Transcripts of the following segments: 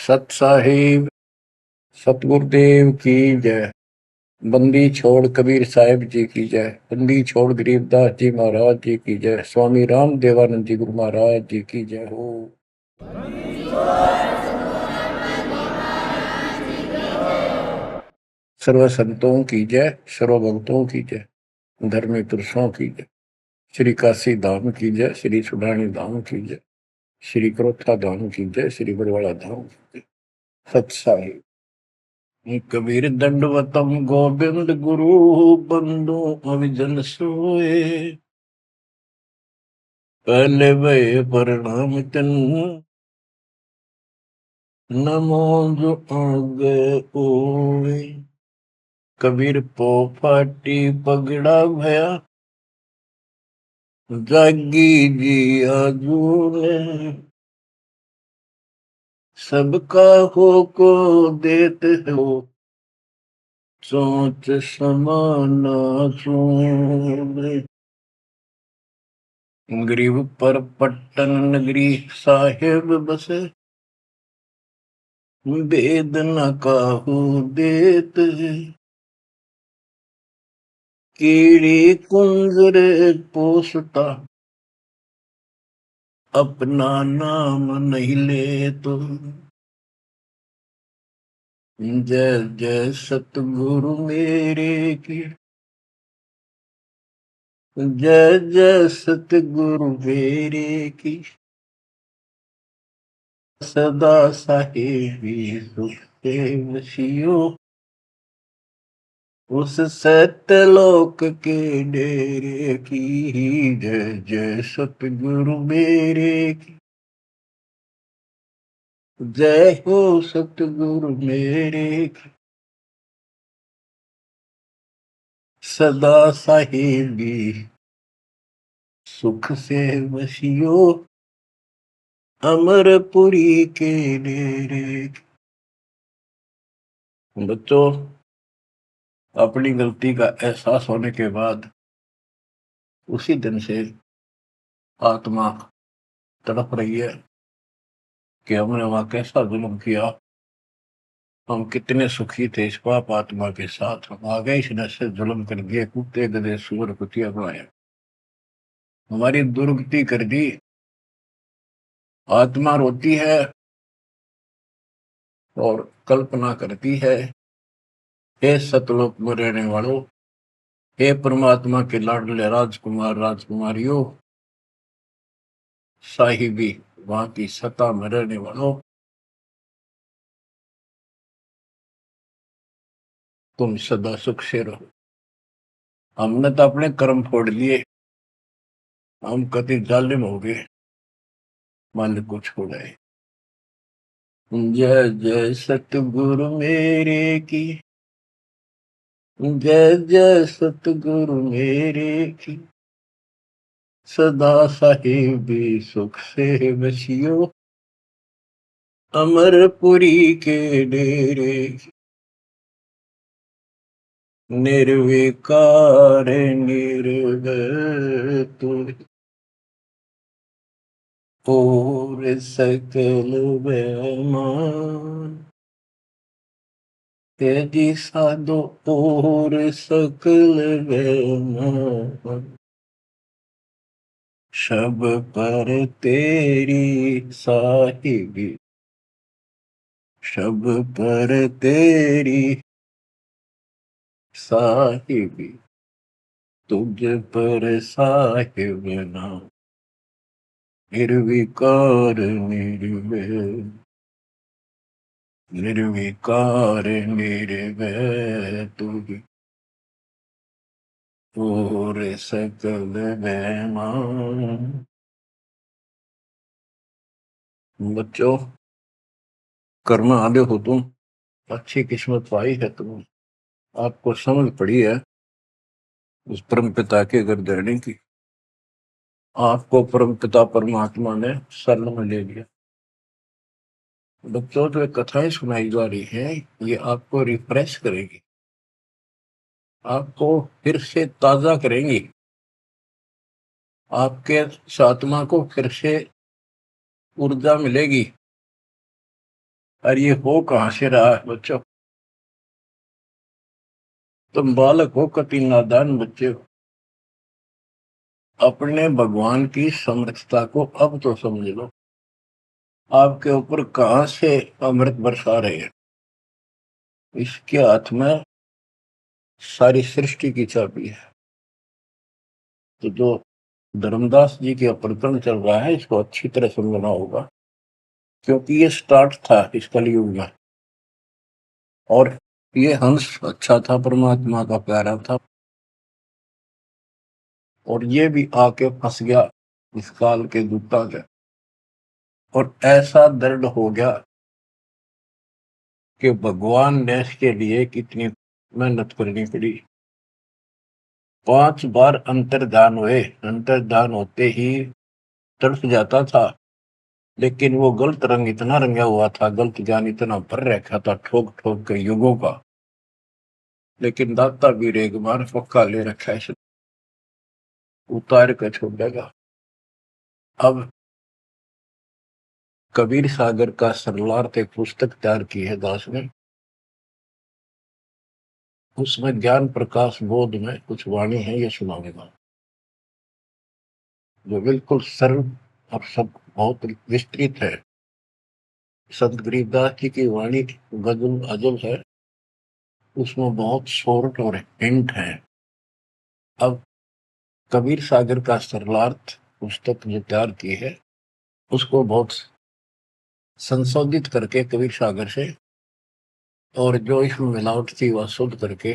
सत साहिब सतगुरुदेव की जय। बंदी छोड़ कबीर साहिब जी की जय। बंदी छोड़ गरीबदास जी महाराज जी की जय। स्वामी राम देवानंद जी गुरु महाराज जी की जय हो। सर्व संतों की जय, सर्व भक्तों की जय, धर्मी पुरुषों की जय। श्री काशी धाम की जय, श्री सुडानी धाम की जय, श्री क्रोथा धाम की जय, श्री बरवाड़ा धाम की जय। सत साहिब कबीर दंडवतम गोविंद गुरु बंदो अविजन सोए। पहले भय प्रणाम तन नमो जो आगे ओए। कबीर पो फाटी पगड़ा भया जागी जी आजूने। सबका हो को देते हो सोच समाना सोने। गरीब पर पट्टन नगरी साहेब बसे वेद न काहू देत। कीड़ी कुंजर पोसता अपना नाम नहीं ले तो। जय जय सतगुरु मेरे की जय जय सतगुरु मेरे की। सदा साहेबी सुख से वसियो उस सत्यलोक के डेरे की। जय जय सतगुरु मेरे की जय हो सतगुरु मेरे की। सदा साहेबी सुख से वसियो अमरपुरी के डेरे की। बच्चों, अपनी गलती का एहसास होने के बाद उसी दिन से आत्मा तड़प रही है कि हमने वहां कैसा जुल्म किया। हम कितने सुखी थे इस पाप आत्मा के साथ। हम आ गए इस नशे जुल्म कर दिए, कुत्ते गधे सुअर कुतिया बनाया, हमारी दुर्गति कर दी। आत्मा रोती है और कल्पना करती है, हे सतलोक में रहने वालों, हे परमात्मा के लाडले राजकुमार राजकुमारियों, साहिबी वहां की सत्ता में रहने वालों, तुम सदा सुख से रहो। हमने तो अपने कर्म फोड़ लिए, हम कति जालिम हो गए, मालिक को छोड़ाए। जय जय सतगुरु मेरे की जय जय सतगुरु मेरे की। सदा साहिबी सुख से बसियो अमरपुरी के डेरे की। निर्विकार निर्भय तू और सकल बेमान। तेजी साधो और सकल बेमान। शब पर तेरी साहिबी शब पर तेरी साहिबी तुझ पर साहिब नाम। निर्विकार निर्भय निर्विकार निर्भय तुझ और सकल बेमान। बच्चों, कर्म आगे हो तुम, अच्छी किस्मत पाई है तुम, आपको समझ पड़ी है उस परम पिता के गर्दनी की। आपको परम पिता परमात्मा ने शरण में ले लिया। बच्चों, जो कथाएं सुनाई जा रही है ये आपको रिफ्रेश करेगी, आपको फिर से ताजा करेंगी, आपके आत्मा को फिर से ऊर्जा मिलेगी। और ये हो कहां से रहा है बच्चों? तुम बालक हो, कति नादान बच्चे हो। अपने भगवान की समर्थता को अब तो समझ लो। आपके ऊपर कहां से अमृत बरसा रहे हैं? इसके हाथ में सारी सृष्टि की चाबी है। तो जो धर्मदास जी के प्रकरण चल रहा है, इसको अच्छी तरह समझना होगा, क्योंकि ये स्टार्ट था इस कलयुग में। और ये हंस अच्छा था, परमात्मा का प्यारा था, और ये भी आके फंस गया इस काल के दूता के। और ऐसा दर्द हो गया कि भगवान ने इसके लिए कितनी मेहनत करनी पड़ी। 5 बार अंतर्धान हुए, अंतर्धान होते ही तड़प जाता था, लेकिन वो गलत रंग इतना रंगा हुआ था, गलत ज्ञान इतना भर रखा था ठोक ठोक के युगों का। लेकिन दाता भी एक बार पक्का ले रखा है, उतार कर छोड़ेगा। अब कबीर सागर का सरलार्थ एक पुस्तक तैयार की है दास ने। उसमें ज्ञान प्रकाश बोध में कुछ वाणी है, ये सुनाऊंगा, जो बिल्कुल सरल और सब बहुत विस्तृत है। संत गरीबदास जी की वाणी गजल अजल है, उसमें बहुत शॉर्ट और हिंट है। अब कबीर सागर का सरलार्थ पुस्तक जो तैयार की है, उसको बहुत संशोधित करके कबीर सागर से, और जो इसमें मिलावट थी वह शुद्ध करके,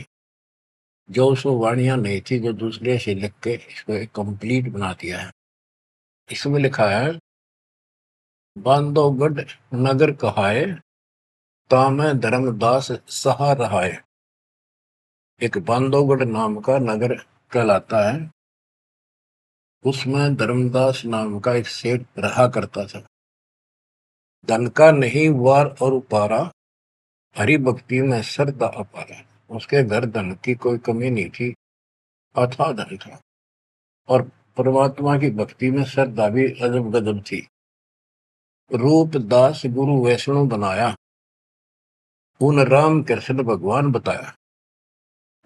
जो उसमें वाणियां नहीं थी जो दूसरे से लिख के इसको एक कंप्लीट बना दिया है। इसमें लिखा है, बांधवगढ़ नगर कहाए, तामे धर्मदास सहा रहाए। एक बांधवगढ़ नाम का नगर कहलाता है, उसमें धर्मदास नाम का एक सेठ रहा करता था। धन का नहीं वार और उपारा, हरि भक्ति में श्रद्धा अपारा। उसके घर धन की कोई कमी नहीं थी, अथाह धन था, और परमात्मा की भक्ति में श्रद्धा भी अजब गजब थी। रूप दास गुरु वैष्णव बनाया, उन राम कृष्ण भगवान बताया।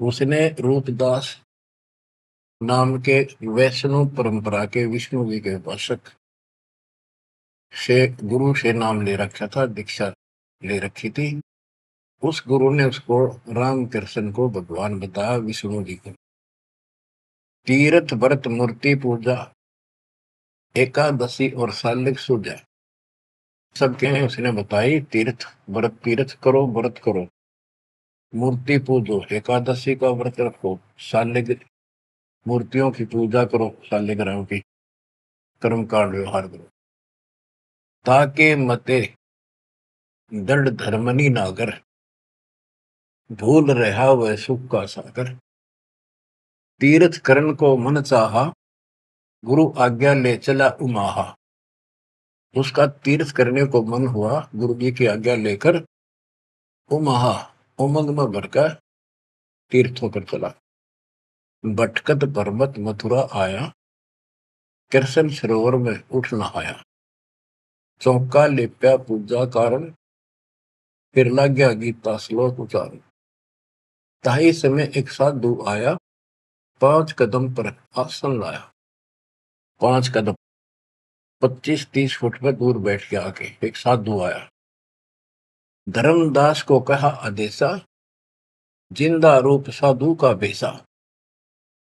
उसने रूपदास नाम के वैष्णव परंपरा के विष्णु जी के उपासक से गुरु से नाम ले रखा था, दीक्षा ले रखी थी। उस गुरु ने उसको राम कृष्ण को भगवान बताया, विष्णु जी को। तीर्थ व्रत मूर्ति पूजा, एकादशी और सालिक सूजा, सबके उसने बताई। तीर्थ व्रत, तीर्थ करो, व्रत करो, मूर्ति पूजो, एकादशी का व्रत रखो, सालिक मूर्तियों की पूजा करो, शालिग्राम की, कर्म कांड व्यवहार करो, ताके मते दृढ़ धर्मनी नागर, भूल रहा वह सुख का सागर। तीर्थ करण को मन चाहा, गुरु आज्ञा ले चला उमाहा। उसका तीर्थ करने को मन हुआ, गुरु जी की आज्ञा लेकर उमाहा, उमंग में भरकर तीर्थ होकर चला। भटकत पर्वत मथुरा आया, कृष्ण सरोवर में उठ नहाया। चौका लेप्या पूजा कारण, फिर लग गया गीता श्लोक उचारण। ताही समय एक साधु आया, 5 कदम पर आसन लाया। 5 कदम 25-30 फुट पर दूर बैठ के आके एक साधु आया। धर्मदास को कहा आदेशा, जिंदा रूप साधु का बेसा।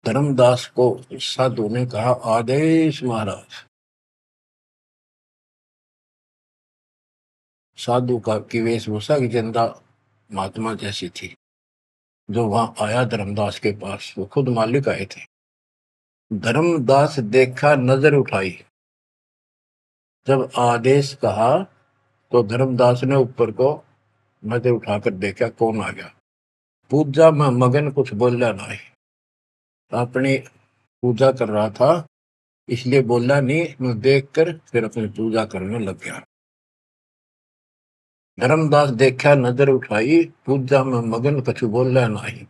धर्मदास को साधु ने कहा, आदेश महाराज। साधु का की वेशभूषा की जिंदा महात्मा जैसी थी। जो वहां आया धर्मदास के पास, वो खुद मालिक आए थे। धर्मदास देखा, नजर उठाई। जब आदेश कहा तो धर्मदास ने ऊपर को नजर उठाकर देखा, कौन आ गया। पूजा में मगन, कुछ बोला नहीं, अपनी पूजा कर रहा था, इसलिए बोला नहीं। मैं देखकर फिर अपनी पूजा करने लग गया। धर्मदास देखा, नजर उठाई, पूजा में मगन, कछु बोला नहीं।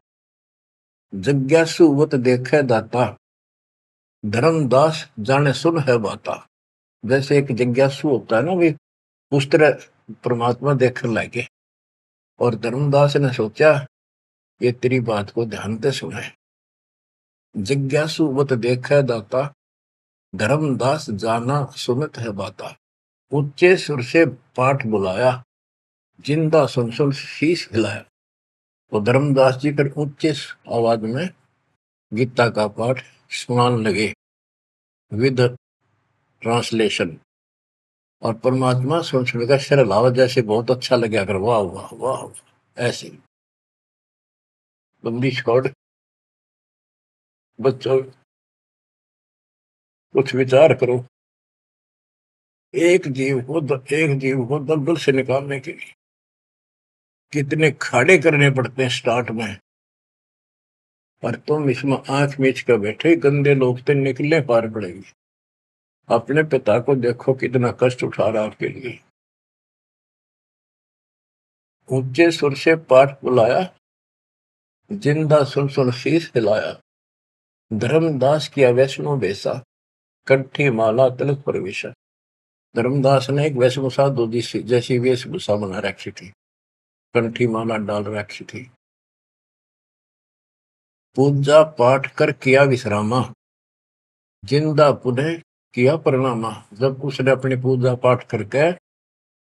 जिज्ञासु वत देखे दाता, धर्मदास जाने सुन है बाता। जैसे एक जिज्ञासु होता है ना, भी उस तरह परमात्मा देखने लगे और धर्मदास ने सोचा ये तेरी बात को ध्यान से सुने। जिज्ञासु मत देखै दाता, धर्मदास जाना सुनत है बाता। ऊंचे सुर से पाठ बुलाया, जिंदा सुन सुन शीश हिलाया। तो धर्मदास जी फिर ऊंचे आवाज में गीता का पाठ सुनाने लगे विद ट्रांसलेशन। और परमात्मा सुन सुनकर सिर हिलावा, जैसे बहुत अच्छा लगे, अगर वाह वाह वाह वाह। ऐसे बंदी छोड़ बच्चों कुछ विचार करो, एक जीव को दलदल से निकालने के लिए कितने खाड़े करने पड़ते हैं स्टार्ट में, पर तुम इसमें आंख मीच कर बैठे, गंदे लोग तो निकलने पार पड़ेगी। अपने पिता को देखो कितना कष्ट उठा रहा आपके लिए। ऊंचे सुर से पाठ बुलाया, जिंदा सुन सुन शीश हिलाया। धर्मदास किया वैष्णो बेसा, कंठी माला तिलक प्रवेशा। धर्मदास ने एक वेशभूषा दूधी जैसी वेशभूषा बना रखी थी, कंठी माला डाल रखी थी। पूजा पाठ कर किया विश्रामा, जिंदा पुनः किया प्रणामा। जब उसने अपनी पूजा पाठ करके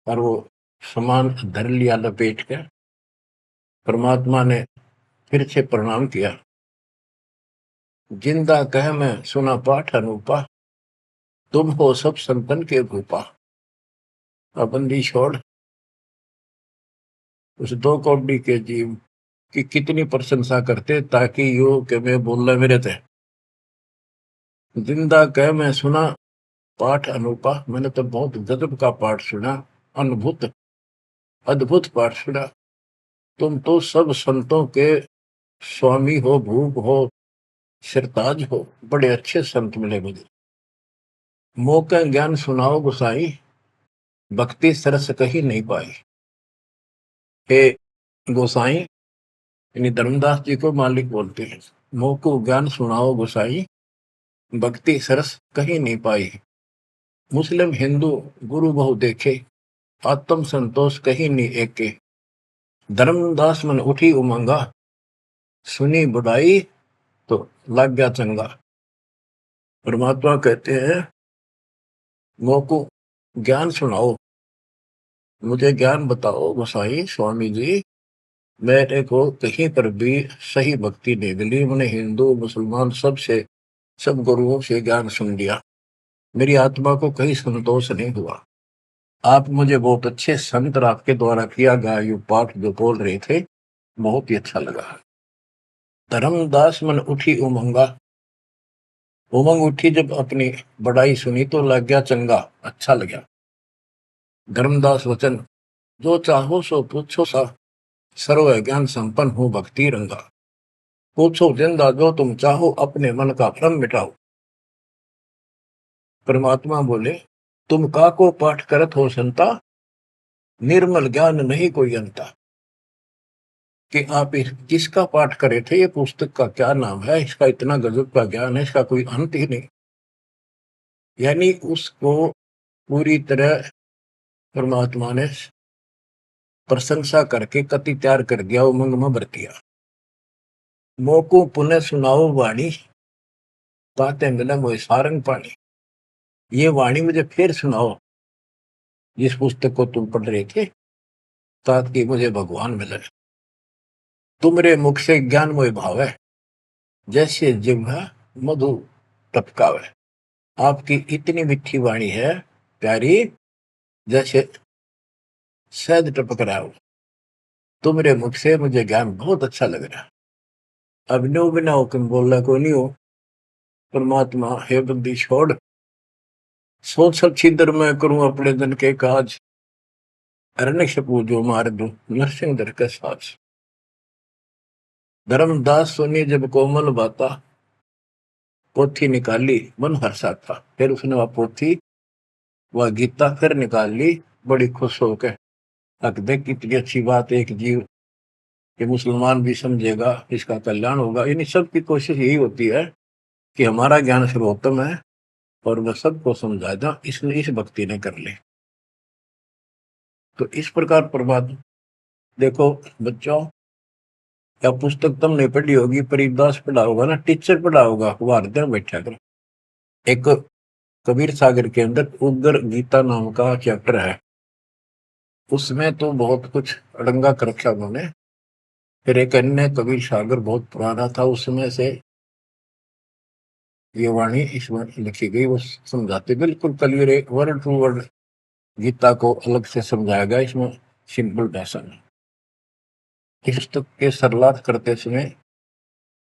और वो सामान धर लिया लपेट के, परमात्मा ने फिर से प्रणाम किया। जिंदा कह मैं सुना पाठ अनूपा, तुम हो सब संतन के भूपा। बंदी छोड़ उस दो कौड़ी के जीव की कितनी प्रशंसा करते, ताकि यो के मैं बोलना मेरे थे। जिंदा कह मैं सुना पाठ अनूपा, मैंने तो बहुत गजब का पाठ सुना, अद्भुत अद्भुत पाठ सुना। तुम तो सब संतों के स्वामी हो, भूप हो, सिरताज हो, बड़े अच्छे संत मिले मुझे। मौका ज्ञान सुनाओ गुसाई, भक्ति सरस कहीं नहीं पाई। हे गोसाई, यानी धर्मदास जी को मालिक बोलते हैं, मोको ज्ञान सुनाओ गोसाई, भक्ति सरस कहीं नहीं पाई। मुस्लिम हिंदू गुरु बहु देखे, आत्म संतोष कहीं नहीं एके। धर्मदास मन उठी उमंगा, सुनी बुढ़ाई तो लग गया चंगा। परमात्मा कहते हैं मोको ज्ञान सुनाओ, मुझे ज्ञान बताओ गोसाई स्वामी जी। मेरे को कहीं पर भी सही भक्ति नहीं मिली, मैंने हिंदू मुसलमान सब गुरुओं से ज्ञान सुन लिया, मेरी आत्मा को कहीं संतोष नहीं हुआ। आप मुझे बहुत अच्छे संत आपके द्वारा किया गया ये पाठ जो बोल रहे थे, बहुत ही अच्छा लगा। धर्मदास मन उठी उमंगा, उमंग उठी जब अपनी बड़ाई सुनी तो लग गया चंगा, अच्छा लगा। धर्मदास वचन, जो चाहो सो पूछो सा, सर्व ज्ञान संपन्न हो भक्ति रंगा। पूछो जिंदा जो तुम चाहो, अपने मन का भ्रम मिटाओ। परमात्मा बोले, तुम का को पाठ करत हो संता, निर्मल ज्ञान नहीं कोई अंता। कि आप किसका पाठ करे थे, ये पुस्तक का क्या नाम है, इसका इतना गजब का ज्ञान है, इसका कोई अंत ही नहीं। यानी उसको पूरी तरह परमात्मा ने प्रशंसा करके कति तैयार कर दिया, उमंग में भर दिया। मोको पुनः सुनाओ वाणी, ताते मिले मोए सारंग पानी। ये वाणी मुझे फिर सुनाओ, जिस पुस्तक को तुम पढ़ रहे थे, ताकि मुझे भगवान मिले। तुमरे मुख से ज्ञान मोय भाव है, जैसे जिह्वा मधु टपकावे। आपकी इतनी मीठी वाणी है प्यारी, जैसे शहद टपक रहा हो। तुमरे मुख से मुझे ज्ञान बहुत अच्छा लग रहा। अब नो बिना हुक्म बोलना को नहीं हो। परमात्मा हे बंदी छोड़, सोच सब छिद्र में करूं अपने दिन के काज, अरण्य पूजो मार दो नरसिंह दर के साज। धर्मदास सुनी जब कोमल बाता, पोथी निकाली मन हर्षा था। फिर उसने वह पोथी वह गीता फिर निकाल ली, बड़ी खुश होकर। अक देख कितनी अच्छी बात, एक जीव कि मुसलमान भी समझेगा, इसका कल्याण होगा। इन सब की कोशिश यही होती है कि हमारा ज्ञान सर्वोत्तम है और वह सबको समझा दो, इसलिए इस भक्ति ने कर ले। तो इस प्रकार प्रभात देखो बच्चों, या पुस्तक तुमने पढ़ी होगी, परिदास पढ़ा होगा ना, टीचर पढ़ा होगा, वो हर बैठा कर। एक कबीर सागर के अंदर उग्र गीता नाम का चैप्टर है, उसमें तो बहुत कुछ अड़ंगा कर रखा उन्होंने। फिर एक अन्य कबीर सागर बहुत पुराना था, उसमें से ये वाणी इसमें लिखी गई, वो समझाते बिल्कुल clear, word to word Gita को अलग से समझाया गया इसमें, सिंपल भाषा में। इस पुस्तक के सरलार्थ करते समय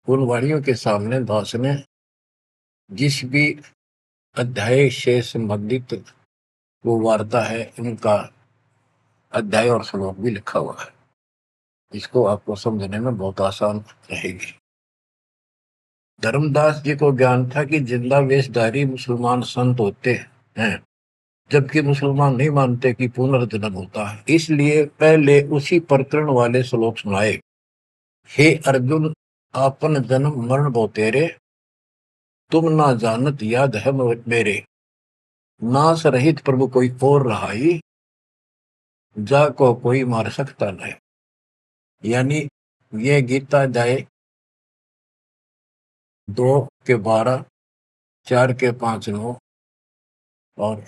उन वाणियों के सामने दास ने जिस भी अध्याय से संबंधित वो वार्ता है, उनका अध्याय और श्लोक भी लिखा हुआ है। इसको आपको समझने में बहुत आसान रहेगी। धर्मदास जी को ज्ञान था कि जिंदा वेशधारी मुसलमान संत होते हैं, जबकि मुसलमान नहीं मानते कि पुनर्जन्म होता है। इसलिए पहले उसी प्रकरण वाले श्लोक सुनाए। हे अर्जुन, आपन जन्म मरण बो तेरे, तुम ना जानत याद है मेरे, नाश रहित प्रभु कोई और रहाई, जा को कोई मार सकता नहीं। यानी ये गीता अध्याय 2 के 12, 4 के 5, 9 और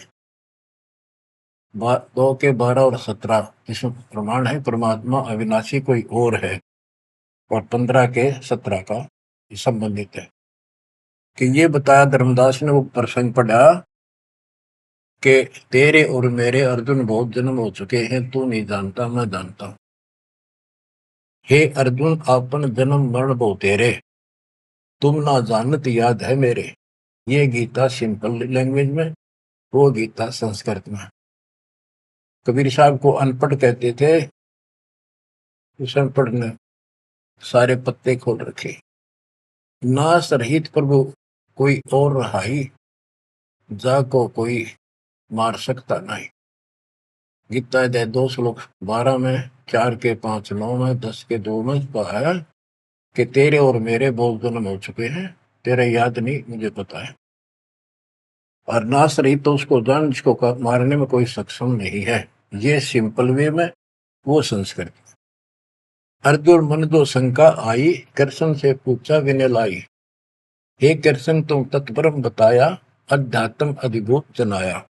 2 के 12 और 17 इसमें प्रमाण है परमात्मा अविनाशी कोई और है, और 15 के 17 का संबंधित है। कि ये बताया धर्मदास ने, वो प्रसंग पढ़ा कि तेरे और मेरे अर्जुन बहुत जन्म हो चुके हैं, तू नहीं जानता, मैं जानता हूं। हे अर्जुन, आपन जन्म मरण बहु तेरे, तुम ना जानत याद है मेरे। ये गीता सिंपल लैंग्वेज में, वो गीता संस्कृत में। कबीर साहब को अनपढ़ कहते थे, उस अनपढ़ ने सारे पत्ते खोल रखे। नाश रहित प्रभु कोई और रहाई, जा को कोई मार सकता नहीं। गीता अध्याय 2 श्लोक 12 में, 4 के 5, 9 में, 10 के 2 में कहा है कि तेरे और मेरे बहुत जन्म हो चुके हैं, तेरे याद नहीं, मुझे पता है। और नाश रहित तो उसको जान जिसको मारने में कोई सक्षम नहीं है। ये सिंपल वे में, वो संस्कृत। अर्जुन मन दो शंका आई, कृष्ण से पूछा विनय लाई, हे कृष्ण तुम तत्परम बताया, अध्यात्म अधिभूत जनाया,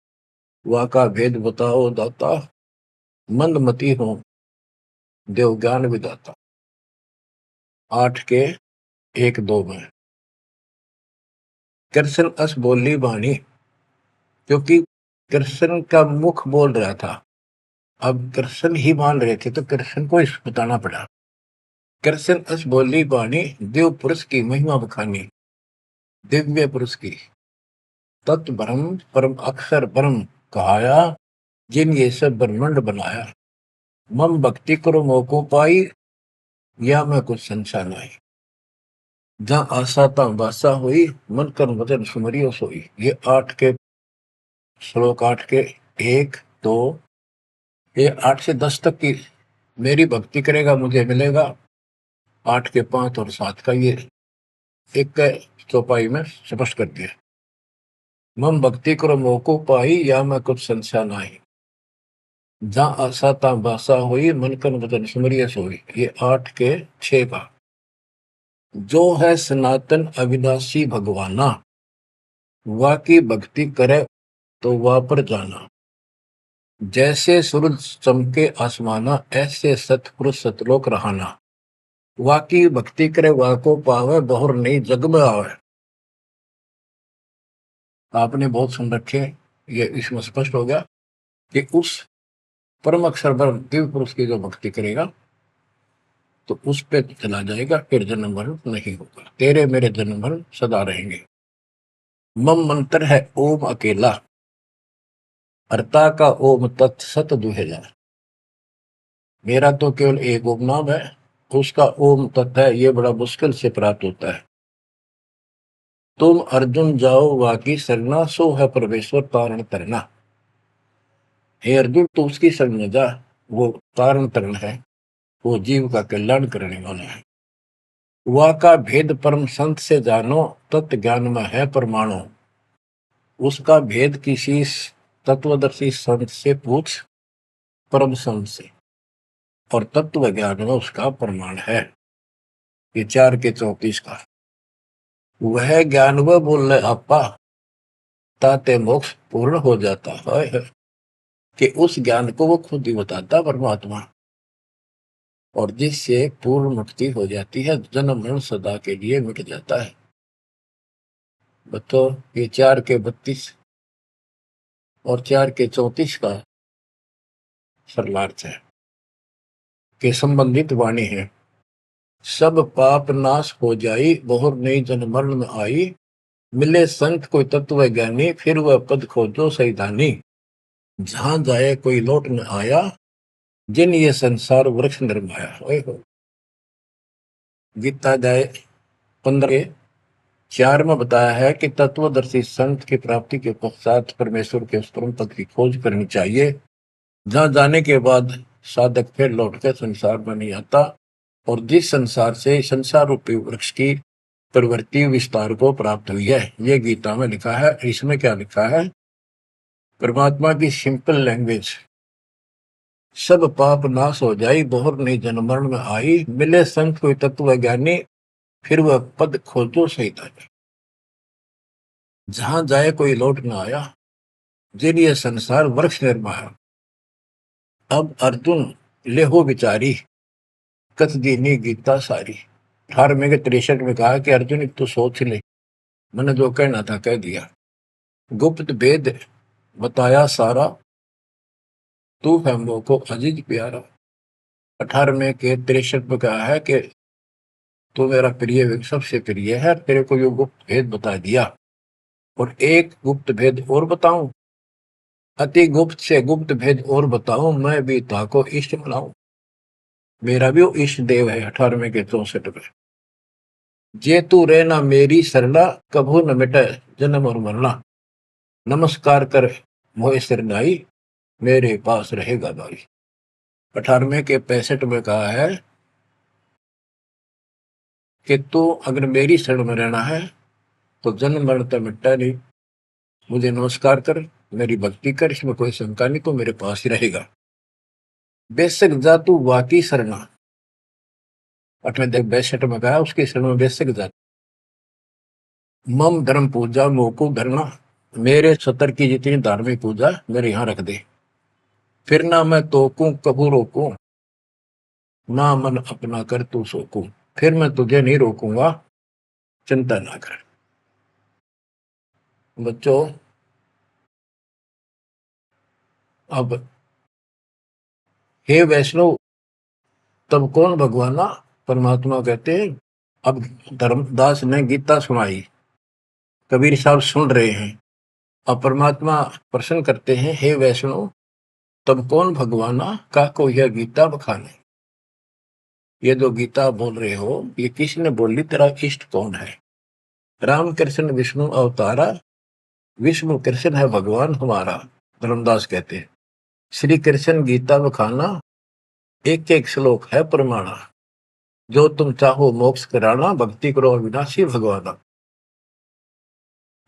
वाका भेद बताओ दाता, मंदमती हो देव ज्ञान विदाता। 8 के 1, 2 में। कृष्ण अस बोली वाणी, क्योंकि कृष्ण का मुख बोल रहा था, अब कृष्ण ही मान रहे थे तो कृष्ण को इस बताना पड़ा। कृष्ण अस बोली वाणी, देव पुरुष की महिमा बखानी, दिव्य पुरुष की तत्व ब्रह्म परम अक्षर ब्रह्म कहाया, जिन ये सब ब्रह्मांड बनाया, मम भक्ति करो मोको पाई, या मैं कुछ संशय नहीं, जहां आशा ता बासा हुई, मन कर वचन सुमरियो सोई। ये 8 के श्लोक, 8 के 1, 2, ये 8 से 10 तक की मेरी भक्ति करेगा मुझे मिलेगा। 8 के 5 और 7 का ये एक चौपाई में स्पष्ट कर दिया। मम भक्ति करो मोको पाई, या मैं कुछ संशय नहीं, जहां आशा ता बासा हुई, मन कर वचन सुमरियो सोई। ये 8 के 6 का। जो है सनातन अविनाशी भगवाना, वाकी भक्ति करे तो वह पर जाना, जैसे सूरज चमके आसमाना, ऐसे सतपुरुष सतलोक रहाना, वाकी भक्ति करे वाको पावे, बहुर नहीं जग में आवे। आपने बहुत सुन रखे, ये इसमें स्पष्ट हो गया कि उस परम अक्षर ब्रह्म दिव्य पुरुष की जो भक्ति करेगा तो उस पे चला जाएगा, फिर जन्म मरण नहीं होगा, तेरे मेरे जन्म मरण सदा रहेंगे। मम मंत्र है ओम अकेला, अर्ता का ओम तत् सत दुहेला। मेरा तो केवल एक ओम नाम है, उसका ओम तत् है, ये बड़ा मुश्किल से प्राप्त होता है। तुम अर्जुन जाओ वाकी सरना, सो है परमेश्वर तारण तरना। हे अर्जुन तो उसकी शरण में जा, वो तारण तरण है, वो जीव का कल्याण करने वाला है। वह का भेद परम संत से जानो, तत्व ज्ञान में है परमाणु। उसका भेद किसी तत्वदर्शी संत से पूछ, परम संग से, और तत्व ज्ञान में उसका प्रमाण है। ये 4 के 34 का वह ज्ञान वह बोल रहे आपा ताते मोक्ष पूर्ण हो जाता है, कि उस ज्ञान को वो खुद ही बताता परमात्मा, और जिससे पूर्ण मुक्ति हो जाती है, जन्म मरण सदा के लिए मिट जाता है। बच्चों ये 4 के 32 और 4 के 34 का सरलार्थ है कि संबंधित वाणी है। सब पाप नाश हो जाई, बहुर नई जन्म मरण में आई, मिले संत कोई तत्व ज्ञानी, फिर वह पद खोजो सैधानी, जहां जाए कोई लौट न आया, जिन ये संसार वृक्ष निर्माया। गीता जाए 15:4 में बताया है कि तत्वदर्शी संत की प्राप्ति के पश्चात परमेश्वर के उस परम पद की खोज करनी चाहिए, जहां जाने के बाद साधक फिर लौटकर संसार में नहीं आता, और जिस संसार से संसार रूपी वृक्ष की प्रवृत्ति विस्तार को प्राप्त हुई है। ये गीता में लिखा है। इसमें क्या लिखा है? परमात्मा की सिंपल लैंग्वेज, सब पाप नाश हो जाई, बहुर नहीं जन्म मरण में आई, मिले संत कोई तत्व ज्ञानी, फिर वह पद खोजो सैतानी, जहां जाए कोई लौट न आया, जिन ये संसार वृक्ष निर्माया। अब अर्जुन लेहो विचारी, कथ दीनी गीता सारी। 18वें के 63 में कहा कि अर्जुन तो सोच ले, मैंने जो कहना था कह दिया, गुप्त भेद बताया सारा, तू है मोको अजीज प्यारा। 18वें के 63 में कहा है कि तू मेरा प्रिय सबसे प्रिय है, तेरे को यो गुप्त भेद बता दिया, और एक गुप्त भेद और बताऊं, अति गुप्त से गुप्त भेद और बताऊं, मैं भी ताको इष्ट बनाऊं। मेरा भी वो इष्ट देव है। 18वें के 64 में, जे तू रहना मेरी सरला, कभू न मिटे जन्म और मरना, नमस्कार कर मोहे सिरनाई, मेरे पास रहेगा भाई। 18वें के 65 में कहा है कि तू अगर मेरी शरण में रहना है तो जन्म मरण तो मिटता नहीं, मुझे नमस्कार कर, मेरी भक्ति कर, इसमें कोई शंका नहीं, तो मेरे पास ही रहेगा। बेशक जा तू वाकी शरणा, 62 में कहा उसकी शरण में बेशक जा। मम धर्म पूजा मोको धरना, मेरे सतर की जितनी धार्मिक पूजा मेरे यहाँ रख दे, फिर ना मैं तोकू कबू रोकू, ना मन अपना कर तू सोकू, फिर मैं तुझे नहीं रोकूंगा, चिंता ना कर। बच्चों अब हे वैष्णव, तब कौन भगवाना? परमात्मा कहते हैं। अब धर्मदास ने गीता सुनाई, कबीर साहब सुन रहे हैं। अब परमात्मा प्रश्न करते हैं, हे वैष्णव तब कौन भगवाना, का को यह गीता बखाने। ये जो गीता बोल रहे हो ये किसने बोली, तेरा इष्ट कौन है? राम कृष्ण विष्णु अवतारा, विष्णु कृष्ण है भगवान हमारा। धर्मदास कहते हैं श्री कृष्ण गीता बखाना, एक एक श्लोक है प्रमाणा, जो तुम चाहो मोक्ष कराना, भक्ति करो अविनाशी भगवाना।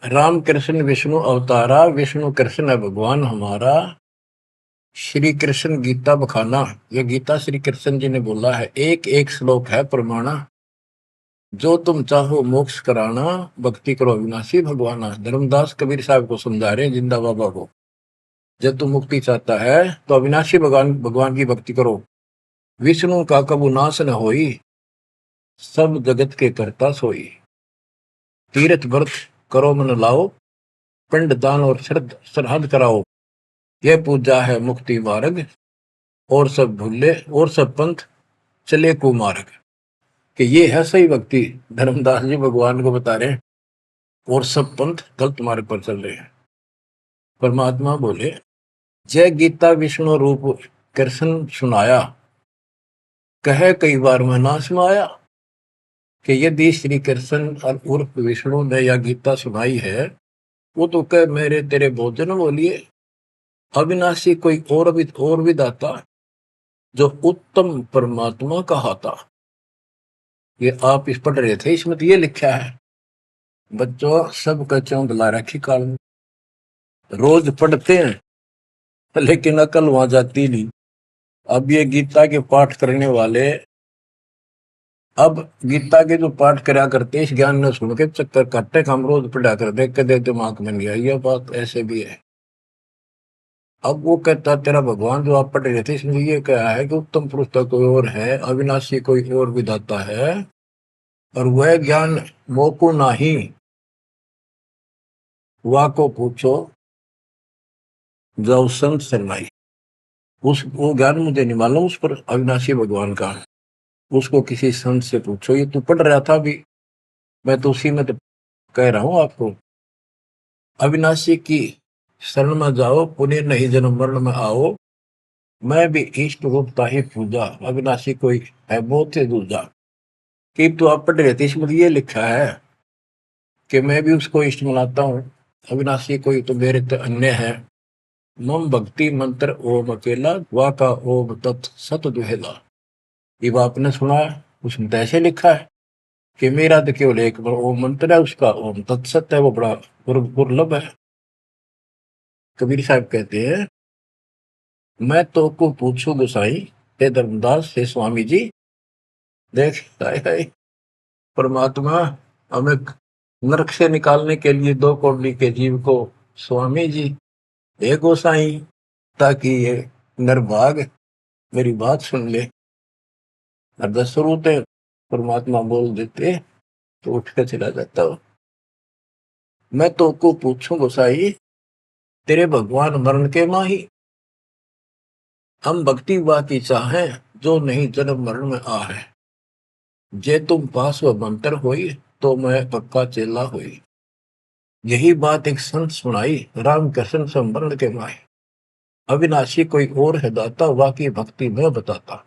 राम कृष्ण विष्णु अवतारा, विष्णु कृष्ण है भगवान हमारा, श्री कृष्ण गीता बखाना, ये गीता श्री कृष्ण जी ने बोला है, एक एक श्लोक है प्रमाणा, जो तुम चाहो मोक्ष कराना, भक्ति करो अविनाशी भगवाना। धर्मदास कबीर साहब को समझा रहे हैं, जिंदा बाबा को, जब तुम मुक्ति चाहता है तो अविनाशी भगवान की भक्ति करो। विष्णु का कबू नाश न होई, सब जगत के करता सोई, तीर्थ व्रत करो मन लाओ, पिंड दान और श्राद्ध कराओ, यह पूजा है मुक्ति मार्ग, और सब भूले और सब पंथ चले कुमार्ग। कि ये है सही भक्ति, धर्मदास जी भगवान को बता रहे हैं, और सब पंथ गलत मार्ग पर चल रहे हैं। परमात्मा बोले, जय गीता विष्णु रूप कृष्ण सुनाया, कहे कई बार मैं ना सुनाया। कि यदि श्री कृष्ण और उर्फ विष्णु ने यह गीता सुनाई है, वो तो कह मेरे तेरे भोजन बोलिए, अविनाशी कोई और भी दाता, जो उत्तम परमात्मा कहा था। ये आप इस पढ़ रहे थे, इसमें तो ये लिखा है। बच्चों सब कच्चों बुला रखी काल, रोज पढ़ते हैं लेकिन अकल वहां जाती नहीं। अब ये गीता के पाठ करने वाले, अब गीता के जो पाठ करा करते इस ज्ञान ने सुन के चक्कर काटे, हम रोज पढ़ा कर देख के दे दिमाग में नहीं आई ये बात, ऐसे भी है। अब वो कहता तेरा भगवान जो आप पढ़ रहे थे इसमें ये क्या है कि उत्तम पुरुष तो कोई और है, अविनाशी कोई और विधाता है, और वह ज्ञान मोको नाही, वा को पूछो जाओ संत शरणाई। उस वो ज्ञान मुझे नहीं मालूम उस पर अविनाशी भगवान का, उसको किसी संत से पूछो। ये तू पढ़ रहा था अभी, मैं तो उसी में तो कह रहा हूं आपको। अविनाशी की शरण में जाओ, पुण्य नहीं जन्म मरण में आओ, मैं भी इष्ट रूपता ही पूजा, अविनाशी कोई है बहुत से दूजा। कि तो आप पढ़ रहे थे इसमें ये लिखा है कि मैं भी उसको इष्ट मनाता हूँ, अविनाशी कोई तो मेरे तो अन्य है। मम भक्ति मंत्र ओम अकेला, वा का ओम तत् सत दुहेला। ये आपने सुना है, उसमें तो ऐसे लिखा है कि मेरा तो केवल एक ओम मंत्र है, उसका ओम तत्सत है, वो बड़ा दुर्लभ है। कबीर साहब कहते हैं, मैं तो को पूछू गोसाई, हे धर्मदास हे स्वामी जी। देख हाय परमात्मा हमें नरक से निकालने के लिए दो कौड़ी के जीव को स्वामी जी हे गोसाई, ताकि ये नरभाग मेरी बात सुन ले। और दस होते परमात्मा बोल देते तो उठ कर चला जाता हो। मैं तो को पूछूं गोसाई, तेरे भगवान मरण के माही, हम भक्ति वा की चाहे, जो नहीं जन्म मरण में आ है। जे तुम पास व मंत्र होई, तो मैं पक्का चेला हुई। यही बात एक संत सुनाई, राम कृष्ण संवरण के माही। अविनाशी कोई और है दाता, वाकी भक्ति में बताता।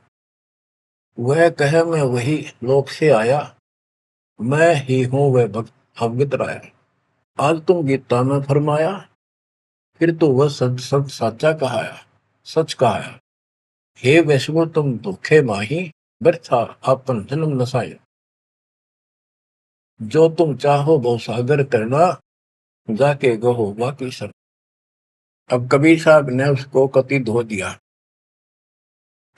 वह कहे मैं वही लोक से आया, मैं ही हूं वह भक्त अवगत राया। आज तुम गीता में फरमाया, फिर तो वह सच सच साचा कहाया, सच कहाया। हे वैष्णो तुम धोखे माही, व्यर्था आपन जन्म नसाया। जो तुम चाहो वो सागर करना, जाके गहो बाकी सर। अब कबीर साहब ने उसको कति धो दिया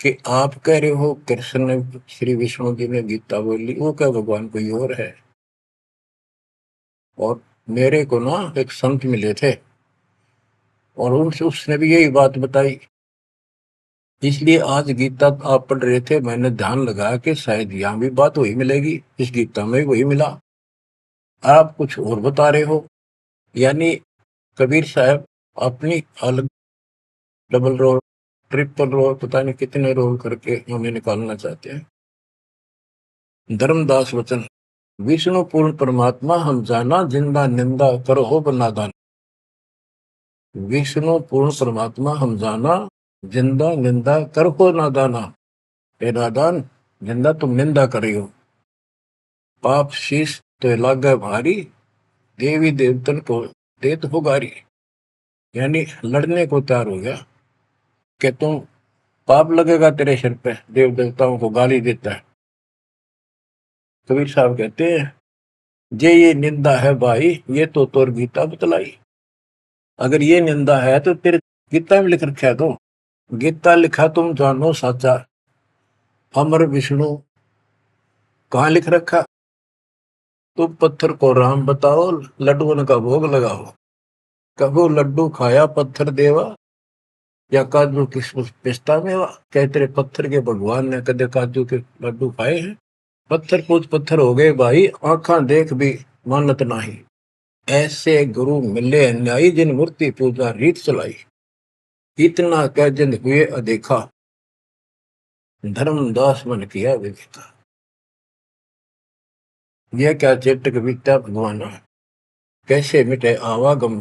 कि आप कह रहे हो कृष्ण ने, श्री विष्णु जी ने गीता बोली, वो क्या भगवान कोई और है। और मेरे को ना एक संत मिले थे और उनसे उसने भी यही बात बताई, इसलिए आज गीता आप पढ़ रहे थे, मैंने ध्यान लगाया कि शायद यहाँ भी बात वही मिलेगी, इस गीता में वही मिला, आप कुछ और बता रहे हो। यानी कबीर साहब अपनी अलग डबल रोल ट्रिपल रोल पता नहीं कितने रोल करके हमें निकालना चाहते हैं। धर्मदास वचन, विष्णु पूर्ण परमात्मा हम जाना, जिंदा निंदा करो हो बनादान। विष्णु पूर्ण परमात्मा हम जाना, जिंदा निंदा कर हो नादाना। हे नादान, जिंदा तुम निंदा कर रही हो, पाप शीश तो लागे भारी, देवी देवतन को देत हो गारी। यानी लड़ने को तैयार हो गया कि तुम पाप लगेगा तेरे सिर पे, देव देवताओं को गाली देता है। कबीर साहब कहते हैं, जे ये निंदा है भाई, ये तो तोर गीता बतलाई। अगर ये निंदा है तो तेरे गीता में लिख रखा है, तो गीता लिखा तुम जानो साचा, अमर विष्णु कहाँ लिख रखा, तुम पत्थर को राम बताओ, लड्डुओं का भोग लगाओ। कबो लड्डू खाया पत्थर देवा, या काजू किशमिश पिस्ता मेवा। क्या तेरे पत्थर के भगवान ने कदे काजू के लड्डू खाए हैं। पत्थर कुछ पत्थर हो गए भाई, आंखा देख भी मानत नहीं। ऐसे गुरु मिले अन्यायी, जिन मूर्ति पूजा रीत चलाई। इतना कह जिन हुए अदेखा, धर्मदास मन किया विवेका। यह क्या चेटक विद्या भगवान, कैसे मिटे आवागम।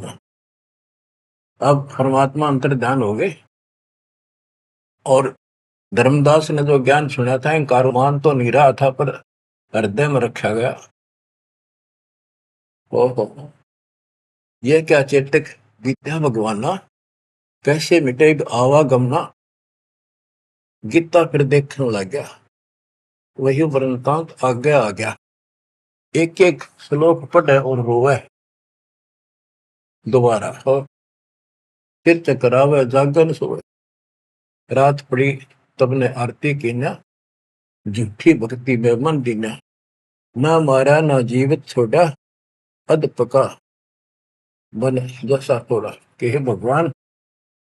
अब परमात्मा अंतर ध्यान हो गए और धर्मदास ने जो ज्ञान सुना था, इंकार मान तो नहीं रहा था पर हृदय में रखा गया। ओहो, यह क्या चेतक विद्या भगवाना, कैसे मिटे आवागमना। गीता फिर देखने लग गया, वही वृंतांत आगे आ गया। एक एक श्लोक पढ़े और रोवे दोबारा, और फिर चकरावे जागन सोए। रात पड़ी तब ने आरती की न, झूठी भक्ति में मन दीना, ना मारा ना जीवित छोड़ा, अध पका बन जैसा थोड़ा। कि हे भगवान,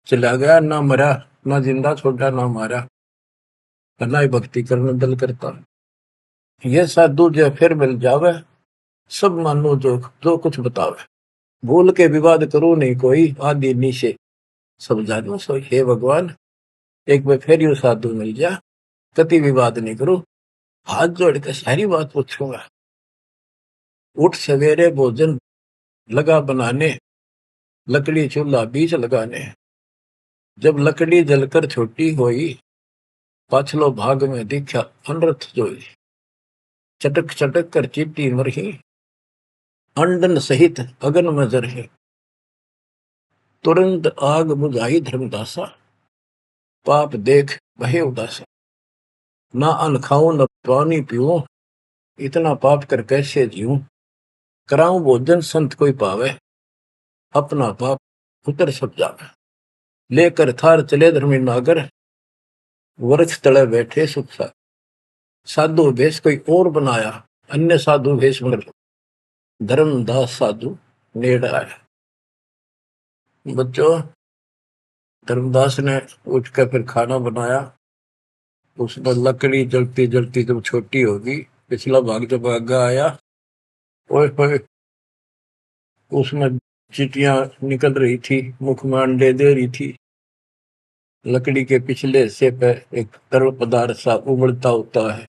चला गया ना मरा, ना जिंदा छोड़ा ना मारा, ना ही भक्ति करने दिल करता। ये साधु जो फिर मिल जावे, सब मानो जो जो कुछ बतावे, भूल के विवाद करो नहीं कोई, आदि नीचे सब जानो सोई। हे भगवान, एक बार फिर यू साधु मिल जा, कति विवाद नहीं करो, हाथ जोड़ के सारी बात पूछूंगा। उठ सवेरे भोजन लगा बनाने, लकड़ी चूल्हा बीच लगाने, जब लकड़ी जलकर छोटी होई, पाछलो भाग में दिखा अनरथ जोई। चटक चटक कर चीटी मरही, अंडन सहित अगन में जरही, तुरंत आग बुझाई धर्मदासा, पाप देख बहे उदासा। ना अन्न खाऊं न पानी पीऊं, इतना पाप कर कैसे जीऊं, कराऊं भोजन संत कोई पावे, अपना पाप उतर सब जावे। लेकर थार चले धर्मी नागर, वृक्ष तले बैठे सुख सा। साधु भेष कोई और बनाया, अन्य साधु भेष मर, धर्मदास साधु नेड़ आया। बच्चों, धर्मदास ने उठकर फिर खाना बनाया। उसमें लकड़ी जलती जलती जब छोटी होगी, पिछला भाग जब आगा आया, और उसमें चीटियां निकल रही थी, मुख में अंडे दे रही थी। लकड़ी के पिछले हिस्से पे एक तरल पदार्थ सा उबलता होता है,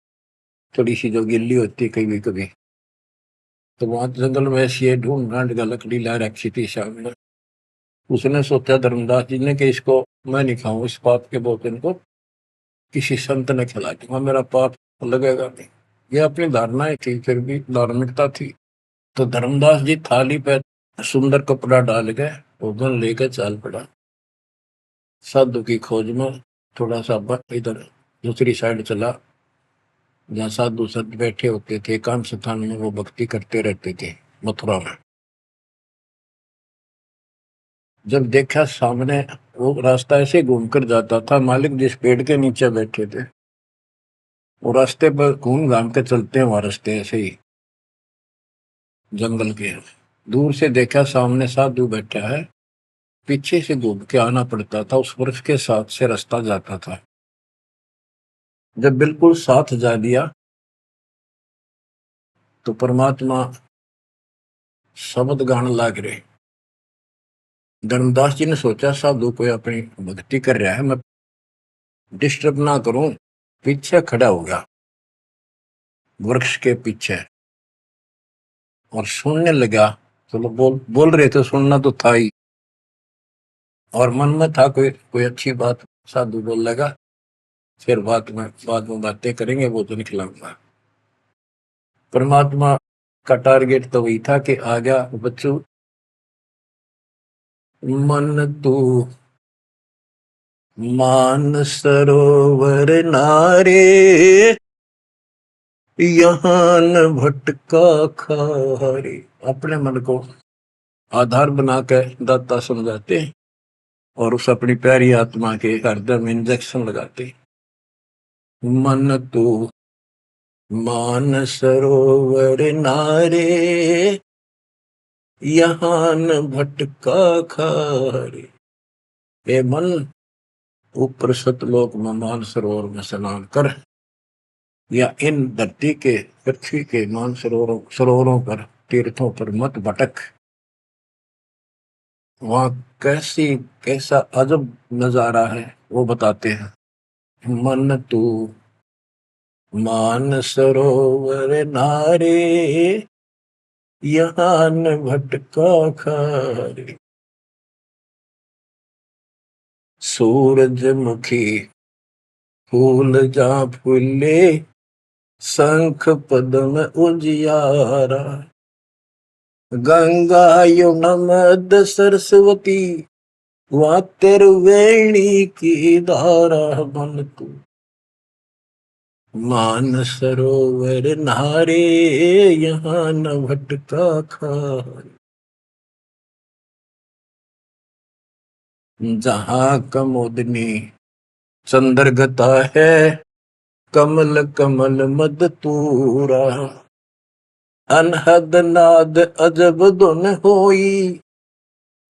थोड़ी सी जो गिल्ली होती है कभी कभी। तो वहां जंगल में ऐसी ढूंढ ढांड का लकड़ी ला रखी थी सामने। उसने सोचा धर्मदास जी ने कि इसको मैं नहीं खाऊं, इस पाप के भोजन को किसी संत ने खिला दूंगा, मेरा पाप लगेगा नहीं। ये अपनी धारणाएं थी, फिर भी धार्मिकता थी। तो धर्मदास जी थाली पे सुंदर कपड़ा डाल के भोजन लेकर चाल पड़ा, साधु की खोज में। थोड़ा सा इधर दूसरी साइड चला, जहाँ साधु संत बैठे होते थे, एकांत स्थान में वो भक्ति करते रहते थे मथुरा में। जब देखा सामने, वो रास्ता ऐसे घूमकर जाता था, मालिक जिस पेड़ के नीचे बैठे थे वो रास्ते पर घूम घाम के चलते हैं, वहां रास्ते ऐसे ही जंगल के। दूर से देखा सामने साधु बैठा है, पीछे से घूम के आना पड़ता था, उस वृक्ष के साथ से रास्ता जाता था। जब बिल्कुल साथ जा दिया तो परमात्मा शब्द गान लाग रहे। धर्मदास जी ने सोचा साधु कोई अपनी भक्ति कर रहा है, मैं डिस्टर्ब ना करूं, पीछे खड़ा हो गया वृक्ष के पीछे और सुनने लगा। चलो बोल बोल रहे थे, सुनना तो था ही, और मन में था कोई अच्छी बात साधु बोल लगा, फिर बाद में बातें करेंगे, वो तो निकलाऊंगा। परमात्मा का टारगेट तो वही था कि आ गया बच्चों, मन तू मान सरोवर नारे, यहाँ न भटका खारे। अपने मन को आधार बना कर दाता समझाते और उस अपनी प्यारी आत्मा के हृदय में इंजेक्शन लगाते। मन तू मान सरोवर नारे, यहाँ न भटका खारे। ए मन, ऊपर सतलोक में मान सरोवर में स्नान कर, या इन धरती के पृथ्वी के मान सरोवरों पर, तीर्थों पर मत भटक। वहां कैसा अजब नजारा है वो बताते हैं। मन तू मान सरोवर नारे, यहाँ न भटका खारे। सूरजमुखी फूल जा फूले, शंख पद्म उजियारा। गंगा यमुना मद सरस्वती, वहाँ त्रिवेणी की धारा। मन तू मान सरोवर नारे, यहाँ न भटका खारे। जहाँ कमोदनी चंद्रगता है कमल कमल मद तूरा, अनहद नाद अजब धुन होई,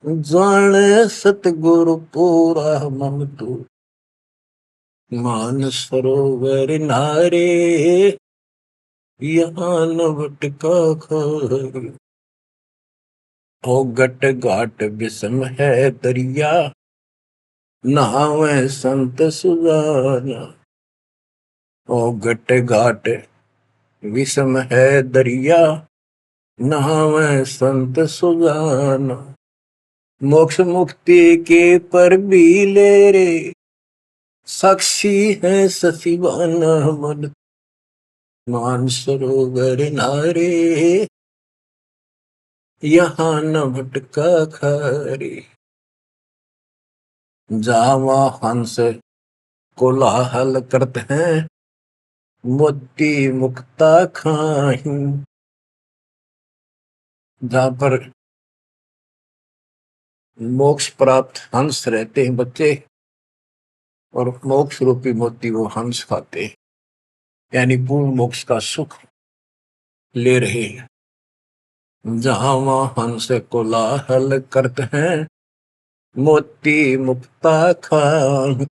जाने सतगुरु पूरा मन तू। मान सरोवर नारे यहाँ न भटका खारी, ओ गट घाट विषम है दरिया, नहावे संत सुजाना। ओ गट घाट विषम है दरिया, नहावे संत सुजाना। मोक्ष मुक्ति के पर भी ले रे, साक्षी है सचिवाना मन। मानसरोवर नारे यहाँ न भटका खारी, जावा हंस कोलाहल करते हैं, मोती मुक्ता खाही। जहां पर मोक्ष प्राप्त हंस रहते हैं बच्चे, और मोक्ष रूपी मोती वो हंस खाते हैं, यानी पूर्ण मोक्ष का सुख ले रहे हैं। जहां वहां हंस कोलाहल करते हैं, मोती मुक्ता खाही।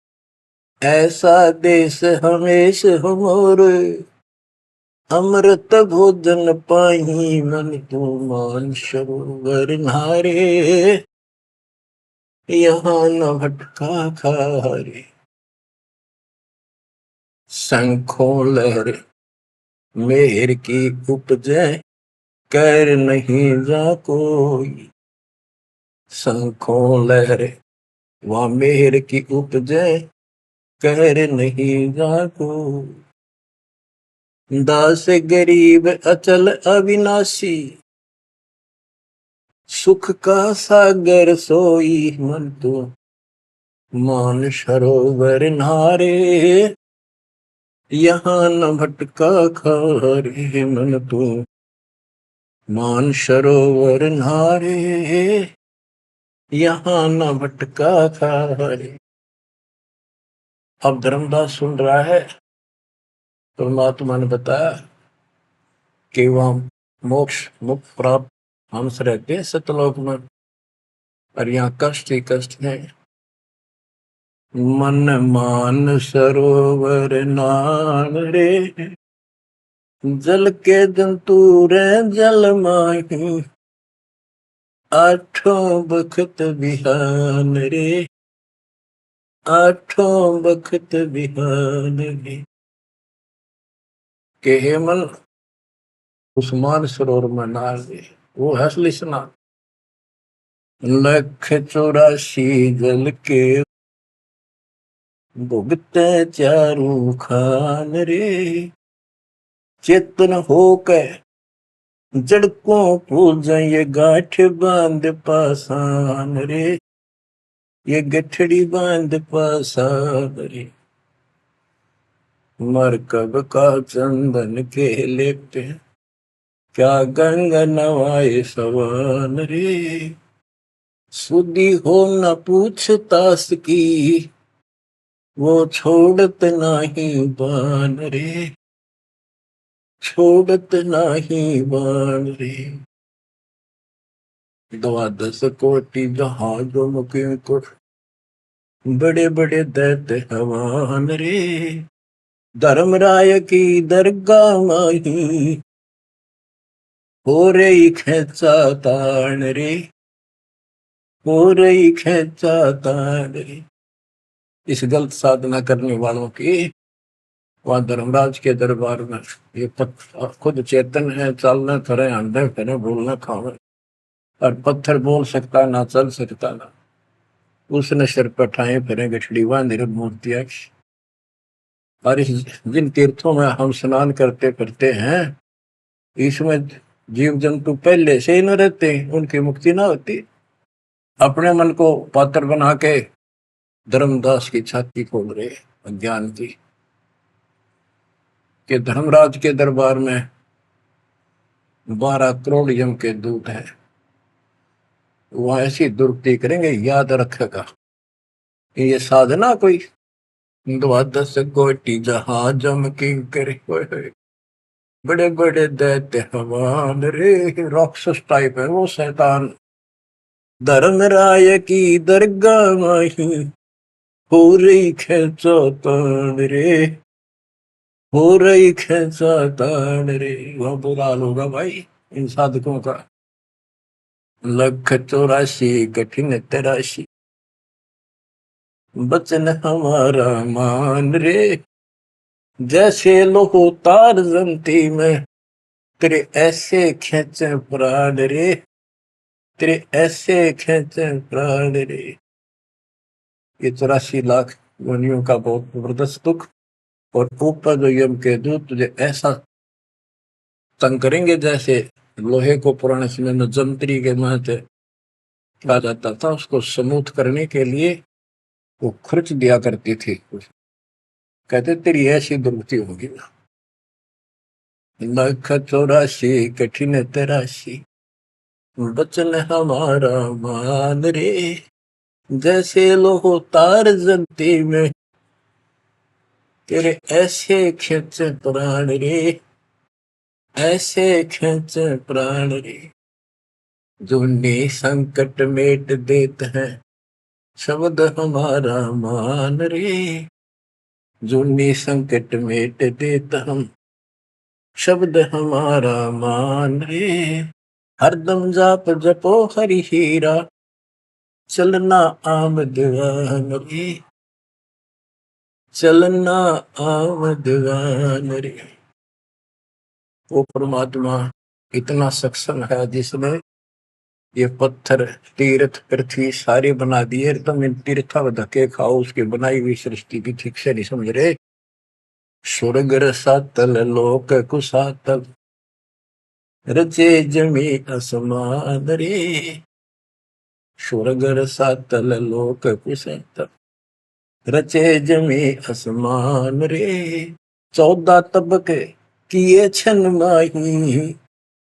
ऐसा देश हमेश हमोरे, अमृत भोजन पाही मन तू। मान सरोवर नारे यहाँ न भटका खारे, शंखों लहर मेहर की उपजे, कर नहीं जा कोई। शंखों लहर वहाँ मेहर की उपजे, कर नहीं जा कोई। दास गरीब अचल अविनाशी, सुख का सागर सोई मन तू। मान सरोवर नारे यहाँ न भटका खारे मन तू। मान सरोवर नारे यहाँ न भटका खारे। अब धर्मदास सुन रहा है, परमात्मा ने बताया कि वहां मोक्ष मुक्त प्राप्त हंस रहते हैं सतलोक में, और यहाँ कष्ट ही कष्ट है। मन मान सरोवर नाम रे, जल के जंतु रे जल माही। आठों बखत बिहान रे, आठों बखत बिहान रे। के हे मन उस्मान सरोवर में नार दे, वो हसली स्नान। लख 84 जल के भुगते चारू खान रे। चेतन होकर जड़कों पूजा ये गांठ बांध पासान रे, ये गठड़ी बांध पासान रे। मरकब का चंदन के लेपते, क्या गंगा नवाए सवान रे। सुधी हो न पूछतास की, वो छोड़त नहीं बान रे, छोड़त नहीं बान रे। 12 कोटि जहाजों मुके को, बड़े बड़े दैत्य हवान रे। धर्मराय की दरगाह माही, हो रही खेचा तान रे, हो रही खेचा तान रे। इस गलत साधना करने वालों की वहां धर्मराज के दरबार में, ये खुद चेतन है, चलना फिरे, अंधे फिरे, बोलना खावे, और पत्थर बोल सकता ना, चल सकता ना, उसने सिर पर ठाए फिरे गठड़ी बांध मूर्तियां। और इस जिन तीर्थों में हम स्नान करते फिरते हैं, इसमें जीव जंतु पहले से ही न रहते, उनकी मुक्ति ना होती। अपने मन को पात्र बना के धर्मदास की छाती खोल रहे अज्ञान की, कि धर्मराज के दरबार में 12 करोड़ यम के दूत हैं, वहां ऐसी दुर्गति करेंगे, याद रखेगा। ये साधना कोई द्वादश कोटि जहाजम किंकर होए होए, बड़े बड़े दैत्य हवान रे। राक्षस टाइप है वो शैतान। धर्मराय की दरगाह माही हो रही खेचा तान रे, हो रही खेचा तान रे। वह बुरा हाल होगा भाई इन साधकों का। 184 कठिन तराशी, बचन हमारा मान रे। जैसे लोहो तार जमती में, तेरे ऐसे खेचे प्राण रे, तेरे ऐसे खेचे प्राण रे। ये 84 लाख योनियों का बहुत जबरदस्त दुख। और ऊपर जो यम के दूत तुझे ऐसा तंग करेंगे जैसे लोहे को पुराने समय में जंतरी के महते कहा जाता था, उसको स्मूथ करने के लिए वो खर्च दिया करती थी। कहते तेरी ऐसी दुर्गति होगी ना। 184 कठिन तराशी, बचन हमारा मान रे। जैसे लोहो तार जलती में, तेरे ऐसे खेचे प्राण रे, ऐसे खेचे प्राण रे। जूनी संकट मेट देत है, शब्द हमारा मान रे। जूनी संकट मेट देत हम, शब्द हमारा मान रे। हरदम जाप जपो हरि हीरा, चलना आमद रे, चलना आमद रे। वो परमात्मा इतना सक्षम है जिसने ये पत्थर तीर्थ पृथ्वी सारे बना दिए। तुम इन तीर्था धक्के खाओ, उसकी बनाई हुई सृष्टि की ठीक से नहीं समझ रहे। स्वर्ग रसातल लोक कुसातल, रचे जमी असमान रे। स्वर्ग रसातल लोक कुसातल, रचे जमी असमान रे। 14 तबके किए छन माही,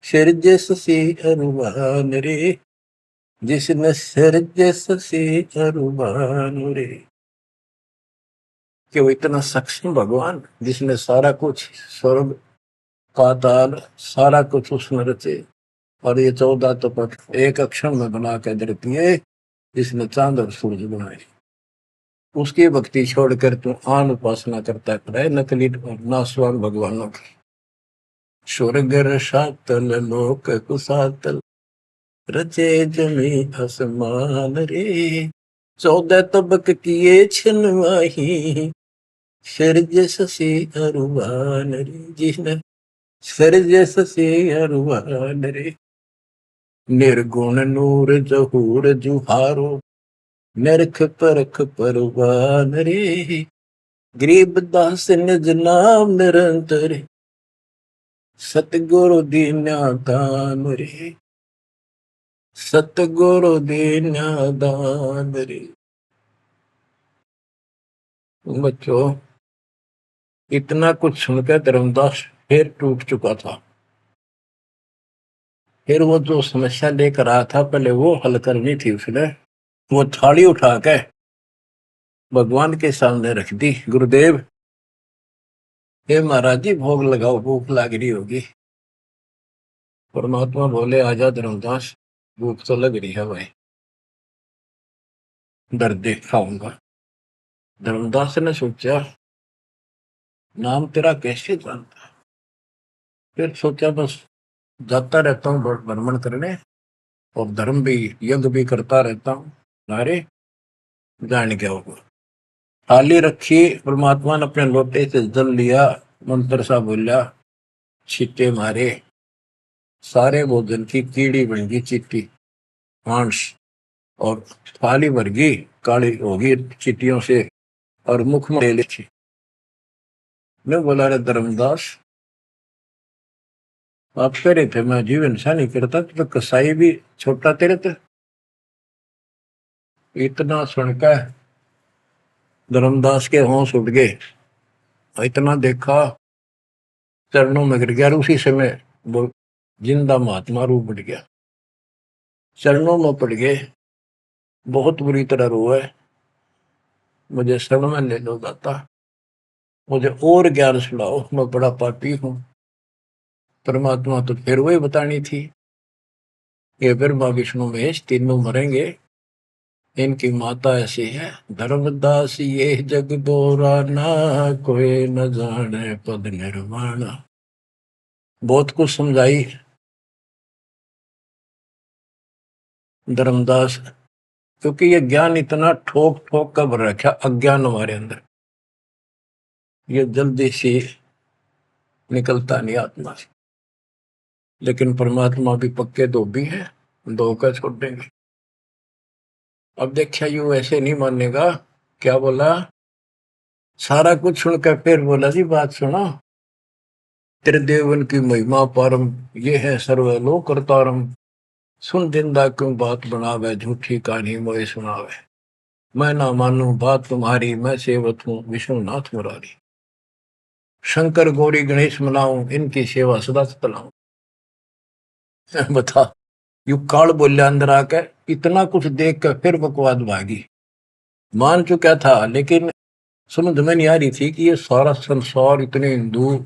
सिरजस से अरुवान रे। जिसने सिरजस से अरुवान रे। कि वो इतना सक्षम भगवान जिसने सारा कुछ स्वर्ग पाताल सारा कुछ उसने रचे। और ये 14 तपक एक अक्षर में बना के धरती है, जिसने चांद और सूरज बनाए। उसकी भक्ति छोड़कर तू आन उपासना करता है नकली नासवान भगवानों की। स्वर्ग रसातल लोक कुसातल, रचे जमी आसमान रे। 14 तबक किए छिन माही, सिरजस से अरुवान रे। जिसने सिरजस से अरुवान रे। निर्गुण नूर जहूर जुहारो, नरख परख परवान रे। गरीब दास निज नाम निरंतर, सतगुरु दीन्या दान रे, सतगुरु दीन्या दान रे। बच्चों इतना कुछ सुनकर धर्मदास फिर टूट चुका था। फिर वो जो समस्या लेकर आया था पहले वो हल करनी थी उसने। वो थाली उठा के भगवान के सामने रख दी। गुरुदेव हे महाराज जी भोग लगाओ, भूख लग रही होगी। परमात्मा बोले आजा धर्मदास, भूख तो लग रही है भाई, दर्द देख खाऊंगा। धर्मदास ने सोचा नाम तेरा कैसे जानता। फिर सोचा बस जाता रहता हूँ भ्रमण करने और धर्म भी यज्ञ भी करता रहता हूँ, अरे जान क्या होगा। थाली रखी, परमात्मा ने अपने लोटे से जल लिया, मंत्र सा बोला, छींटे मारे, सारे भोजन की कीड़ी बन गई चीटी मांस, और थाली भर गई काली होगी चीटियों से, और मुख में ले ली। मैं बोला रे धर्मदास आप कह रहे थे मैं जीव हिंसा नहीं करता, तो कसाई भी छोटा तेरे थे। इतना सुनकर धर्मदास के होश उठ गए। इतना देखा चरणों में गिर गया। उसी समय वो जिंदा महात्मा रूप बढ़ गया, चरणों में पड़ गए, बहुत बुरी तरह रोए। मुझे शरण में ले लो दाता, मुझे और ज्ञान सुनाओ, मैं बड़ा पापी हूं। परमात्मा तो फिर वही बतानी थी, ये ब्रह्मा विष्णु महेश तीनों मरेंगे, इनकी माता ऐसी है। धर्मदास ये जग दोरा ना, कोई न जाने पद निर्वाण। बहुत कुछ समझाई धर्मदास, क्योंकि ये ज्ञान इतना ठोक ठोक कर भर रखा अज्ञान हमारे अंदर, ये जल्दी से निकलता नहीं आत्मा से। लेकिन परमात्मा भी पक्के धोबी है, धोखा छोड़ देंगे। अब देखिए यू ऐसे नहीं मानेगा, क्या बोला, सारा कुछ सुनकर फिर बोला जी बात सुनो, त्रिदेवन की महिमा पारम, ये है सर्वलोक करतारम। सुन जिंदा क्यों बात बनावे, झूठी कहानी मोए सुनावे। मैं ना मानू बात तुम्हारी, मैं सेवक हूँ विष्णुनाथ मुरारी। शंकर गौरी गणेश मनाऊं, इनकी सेवा सदा चलाऊं। बता, यू काल बोलिया अंदर आकर, इतना कुछ देख कर फिर बकवाद भागी। मान चुका था लेकिन समझ में नहीं आ रही थी कि ये सारा संसार इतने हिंदू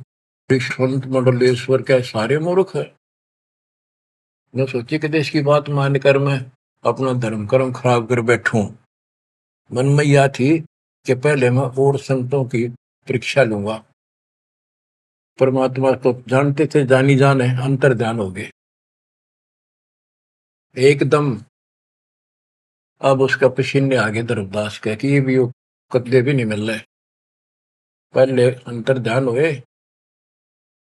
संत मंडलेश्वर के सारे मूर्ख है। मैं सोची कि देश की बात मानकर मैं अपना धर्म कर्म खराब कर बैठूं। मन में यह थी कि पहले मैं और संतों की परीक्षा लूंगा। परमात्मा तो जानते थे, जानी जाने अंतर ध्यान हो गए एकदम। अब उसका पसीने आगे धर्मदास के कि ये भी कदे भी नहीं मिल रहे। पहले अंतर ध्यान हुए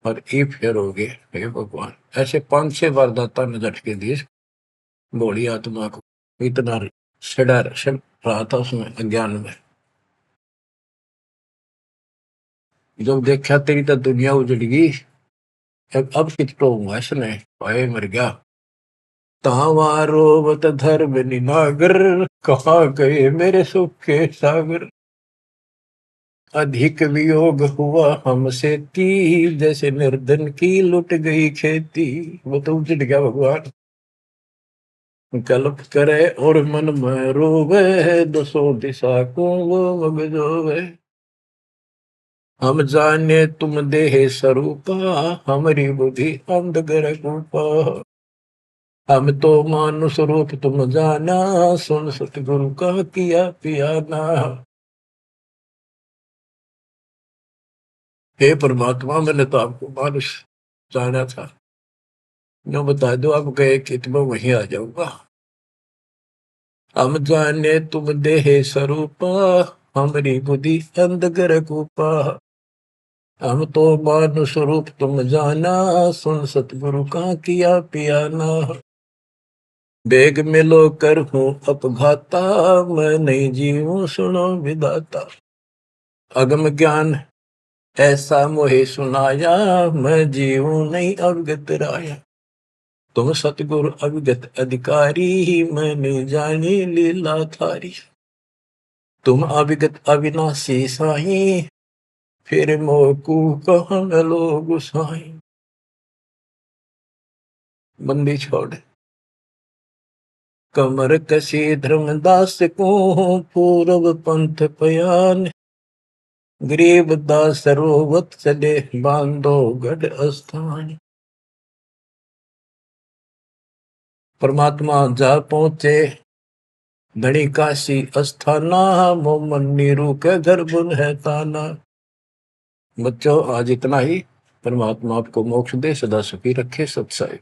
और ये फिर हो गए। हे भगवान, ऐसे 5-6 बार दाता ने झटके दिए भोली आत्मा को, इतना सड़ा सड़ रहा था उसमें अज्ञान में। जब देखा तेरी तो दुनिया उजड़गी, अब कितो हुआ इसने, भाई मर गया। तावारोवत धर्म निनागर, कहाँ गए मेरे सुख के सागर। अधिक वियोग हुआ हमसे ती, जैसे निर्धन की लुट गई खेती। वो तो उजड़ गया भगवान। कल्प करे और मन में रोवे, दसों दिशा को वो मगजोवे। हम जाने तुम देह स्वरूपा, हमारी बुद्धि अंधगर रूपा। हम तो मानुष रूप तुम जाना, सुन सतगुरु का किया पियाना। हे परमात्मा, मैंने तो आपको मानुष जाना था, जो बता दो आप गए कि मैं वहीं आ जाऊंगा। हम जाने तुम देह स्वरूपा, हमारी बुद्धि अंधगर कूपा। हम तो मानुष रूप तुम जाना, सुन सतगुरु का किया पियाना। बेग मिलो कर हूँ अपघाता, मैं नहीं जीऊं सुनो विदाता। अगम ज्ञान ऐसा मोहे सुनाया, मैं जीऊं नहीं अवगत राया। तुम सतगुरु अविगत अधिकारी, मैंने जानी लीला थारी। तुम अविगत अविनाशी साई, फिर मोकू कहाँ मिलो गुसाई। बंदी छोड़ कमर कसी धर्मदास को, पूर्व पंथ पयान। गरीब दास रोवत चले, बांधो गढ़ स्थान। परमात्मा जा पहुंचे धनी काशी अस्थाना, मोमन नीरू के घर बुन है ताना। बच्चों आज इतना ही। परमात्मा आपको मोक्ष दे, सदा सुखी रखे। सत्संग।